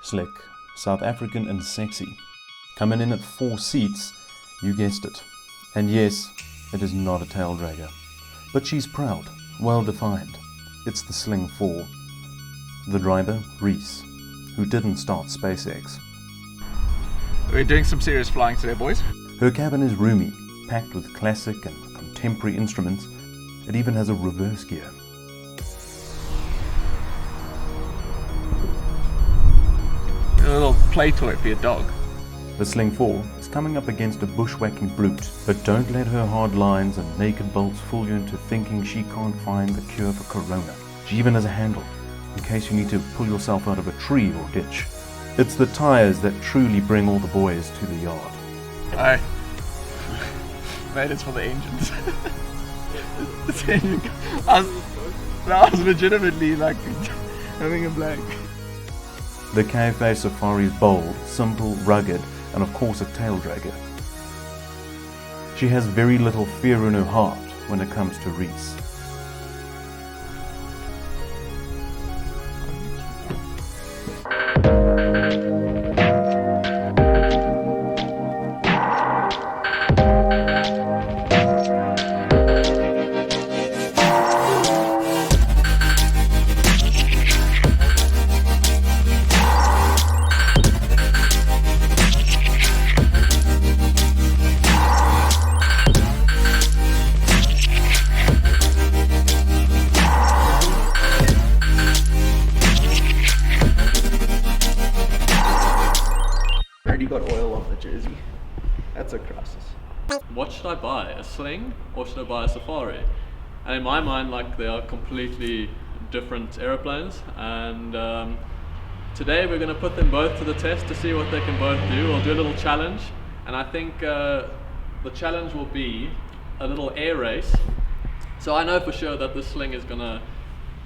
Slick, South African and sexy. Coming in at 4 seats, you guessed it. And yes, it is not a taildragger. But she's proud, well defined. It's the Sling 4. The driver, Reese, who didn't start SpaceX. We're doing some serious flying today, boys. Her cabin is roomy, packed with classic and contemporary instruments. It even has a reverse gear. A little play toy for your dog. The Sling 4 is coming up against a bushwhacking brute, but don't let her hard lines and naked bolts fool you into thinking she can't find the cure for corona. She even has a handle, in case you need to pull yourself out of a tree or ditch. It's the tires that truly bring all the boys to the yard. Aye. Mate, it's for the engines. This engine, I was legitimately like having a blank. The KFA Safari is bold, simple, rugged, and of course a taildragger. She has very little fear in her heart when it comes to Reese. Got oil on the jersey. That's a crisis. What should I buy? A Sling or should I buy a Safari? And in my mind, like, they are completely different aeroplanes, and today we're going to put them both to the test to see what they can both do. We'll do a little challenge, and I think the challenge will be a little air race. So I know for sure that the Sling is going to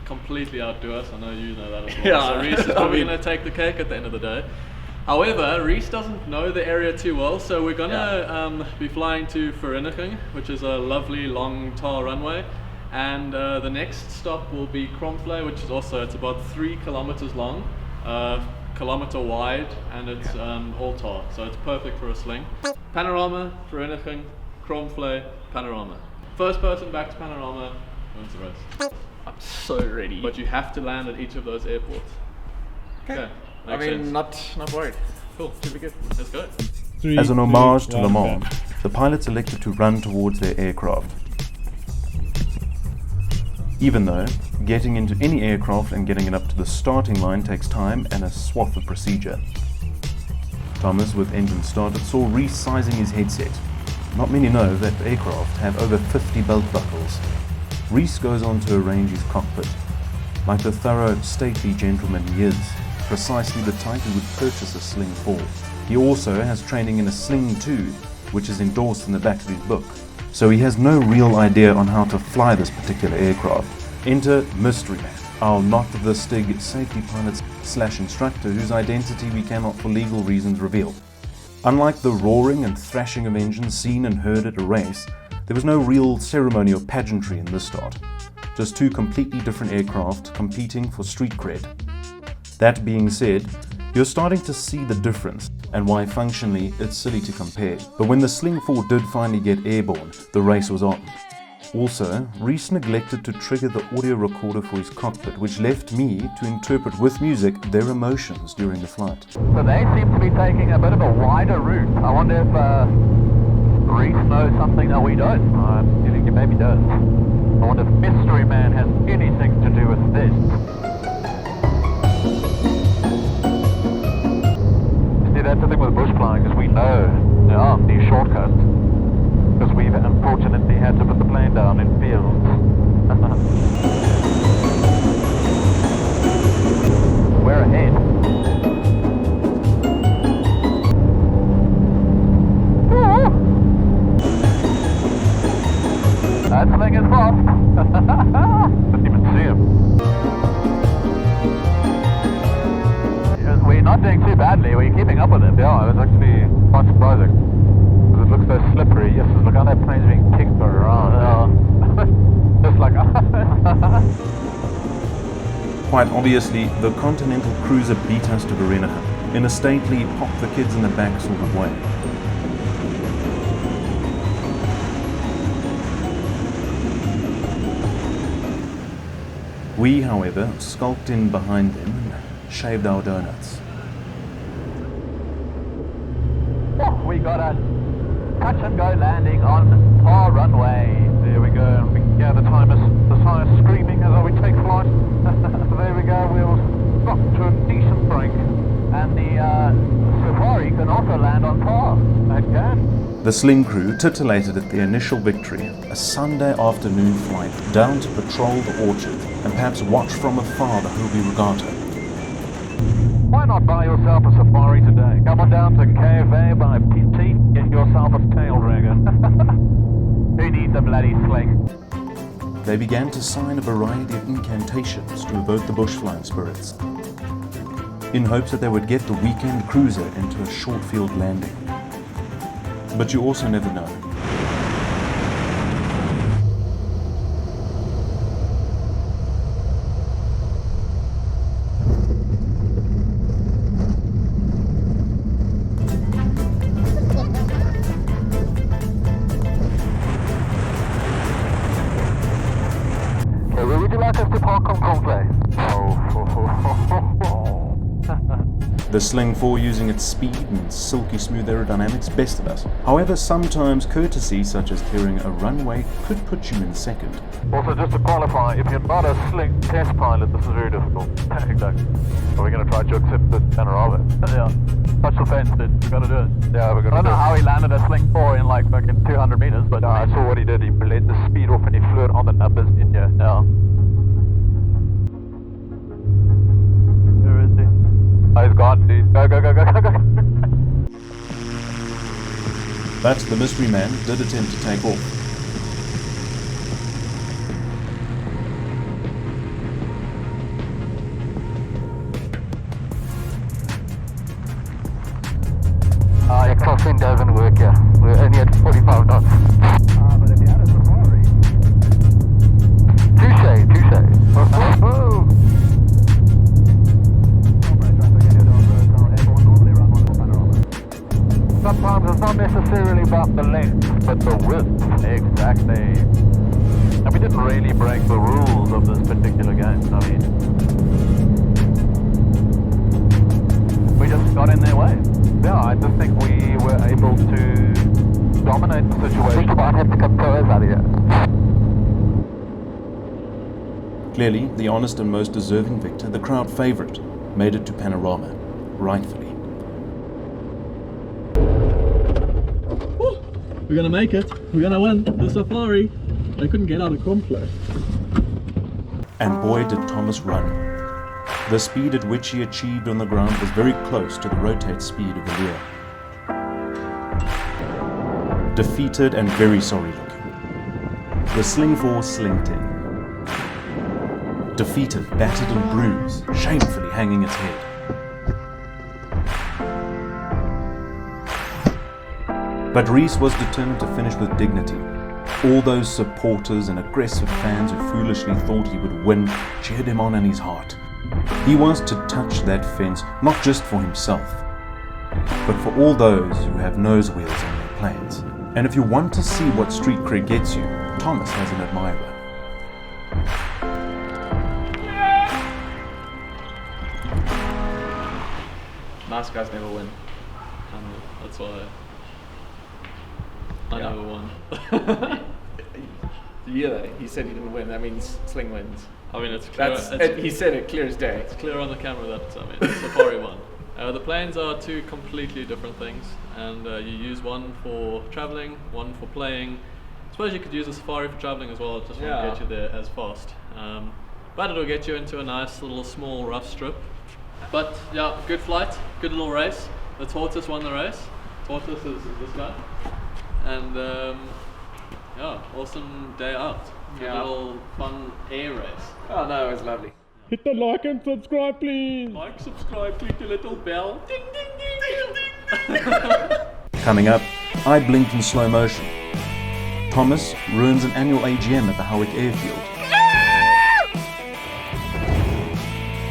completely outdo us. I know you know that as well. Yeah, so Reese is probably going to take the cake at the end of the day. However, Reese doesn't know the area too well, so we're going to be flying to Vereniging, which is a lovely long tar runway, and the next stop will be Kromvlei, which is also, it's about 3 kilometers long, kilometer wide, and it's all tar, so it's perfect for a Sling. Panorama, Vereniging, Kromvlei, Panorama. First person back to Panorama wins the race. I'm so ready. But you have to land at each of those airports. Okay. I mean, not worried. Cool, should be good. Let's go. As an homage to Le Mans, the pilots elected to run towards their aircraft. Even though getting into any aircraft and getting it up to the starting line takes time and a swath of procedure. Thomas, with engine started, saw Reese sizing his headset. Not many know that aircraft have over 50 belt buckles. Reese goes on to arrange his cockpit. Like the thorough, stately gentleman he is, precisely the type who would purchase a Sling 4. He also has training in a Sling 2, which is endorsed in the back of his book. So he has no real idea on how to fly this particular aircraft. Enter Mystery Man, our not the Stig safety pilot / instructor whose identity we cannot for legal reasons reveal. Unlike the roaring and thrashing of engines seen and heard at a race, there was no real ceremony or pageantry in this start. Just 2 completely different aircraft competing for street cred. That being said, you're starting to see the difference and why functionally it's silly to compare. But when the Sling 4 did finally get airborne, the race was on. Also, Reese neglected to trigger the audio recorder for his cockpit, which left me to interpret with music their emotions during the flight. So they seem to be taking a bit of a wider route. I wonder if Reese knows something that we don't. I'm feeling he maybe does. I wonder if Mystery Man has anything to do with this. That's the thing with bush flying, is we know there aren't these shortcuts, because we've unfortunately had to put the plane down in fields. We're ahead. That thing is fast. Didn't even see him. We're not doing too badly, we're keeping up with it. Yeah, it was actually quite surprising. Because it looks so slippery. Yes, look how that plane's being kicked around. Just like... Quite obviously, the Continental Cruiser beat us to Vereeniging in a stately pop the kids in the back sort of way. We, however, skulked in behind them and shaved our donuts. Oh, we got a touch and go landing on our runway. There we go. We can hear the timers screaming as we take flight. There we go. We'll drop to a decent break. And the Safari can also land on par. It can. The Sling crew titillated at the initial victory, a Sunday afternoon flight down to patrol the orchard and perhaps watch from afar the Hobie Regatta. Why not buy yourself a Safari today? Come on down to KFA by PT, get yourself a Taildragger. Who needs a bloody Sling? They began to sign a variety of incantations to evoke the bushflying spirits, in hopes that they would get the weekend cruiser into a short field landing. But you also never know. Okay, where would you like us to park on Conclave? The Sling 4, using its speed and silky smooth aerodynamics, bested us. However, sometimes courtesy such as clearing a runway could put you in second. Also, just to qualify, if you're not a Sling test pilot, this is very difficult. Exactly. Are we going to try to accept the panorama? Yeah. Touch the fence, dude. We've got to do it. Yeah, we're going to do it. I don't know how he landed a Sling 4 in like fucking 200 meters, but I saw what he did. He let the speed off and he flew it on the numbers in here. Yeah. Where is he? Oh, he's gone, dude. Go, go, go, go, go, go. But the mystery man did attempt to take off. Your crossing doesn't work here. We're only at 45 knots. But if you had a Safari... Touche, touche. Oh. Sometimes it's not necessarily about the length, but the width. Exactly. And we didn't really break the rules of this particular game. I mean, we just got in their way. Yeah, I just think we were able to dominate the situation. Think about having to cut toes out of here. Clearly, the honest and most deserving victor, the crowd favourite, made it to Panorama, rightfully. We're gonna make it. We're gonna win the Safari. They couldn't get out of Conclave. And boy did Thomas run. The speed at which he achieved on the ground was very close to the Rotax speed of the Lear. Defeated and very sorry looking, the Sling 4 slinked in. Defeated, battered and bruised, shamefully hanging its head. But Reese was determined to finish with dignity. All those supporters and aggressive fans who foolishly thought he would win cheered him on in his heart. He was to touch that fence, not just for himself, but for all those who have nose wheels on their planes. And if you want to see what street cred gets you, Thomas has an admirer. Nice guys never win. That's why I never won. Yeah, he said he didn't win. That means Sling wins. I mean, it's clear. He said it clear as day. It's clear on the camera that Safari won. The planes are two completely different things, and you use one for traveling, one for playing. I suppose you could use a Safari for traveling as well. It just won't get you there as fast. But it'll get you into a nice little small rough strip. But yeah, good flight, good little race. The Tortoise won the race. Tortoise is this guy. And yeah, awesome day out. Good little fun air race. Oh no, it was lovely. Hit the like and subscribe, please. Like, subscribe, click the little bell. Ding, ding, ding, ding, ding. Coming up, I blinked in slow motion. Thomas ruins an annual AGM at the Howick Airfield.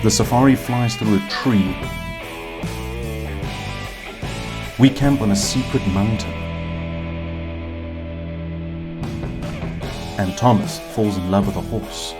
The Safari flies through a tree. We camp on a secret mountain. And Thomas falls in love with a horse.